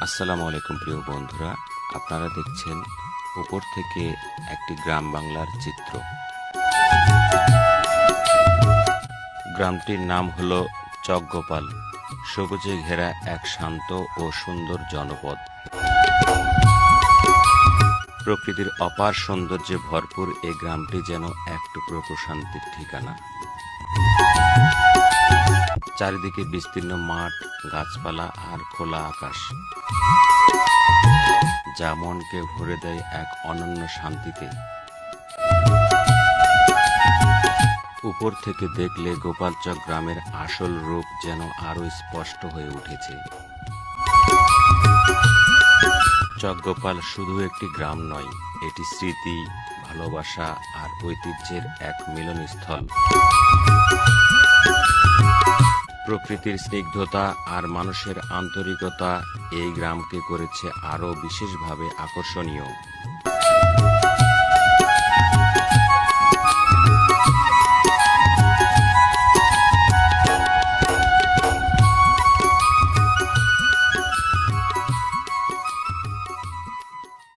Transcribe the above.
আসসালামু আলাইকুম প্রিয় বন্ধুরা, আপনারা দেখছেন উপর থেকে একটি গ্রাম বাংলার চিত্র। গ্রামটির নাম হল চকগোপাল। সবুজে ঘেরা এক শান্ত ও সুন্দর জনপদ। প্রকৃতির অপার সৌন্দর্যে ভরপুর এই গ্রামটি যেন এক টুকরো প্রশান্তির ঠিকানা। চারিদিকে বিস্তীর্ণ মাঠ, গাছপালা আর খোলা আকাশ, যা মনকে ভরে দেয় এক অনন্য শান্তিতে। উপর থেকে দেখলে গোপালচক গ্রামের আসল রূপ যেন আরো স্পষ্ট হয়ে উঠেছে। চকগোপাল শুধু একটি গ্রাম নয়, এটি স্মৃতি, ভালোবাসা আর ঐতিহ্যের এক মিলনস্থল। প্রকৃতির স্নিগ্ধতা আর মানুষের আন্তরিকতা এই গ্রামকে করেছে আরো বিশেষভাবে আকর্ষণীয়।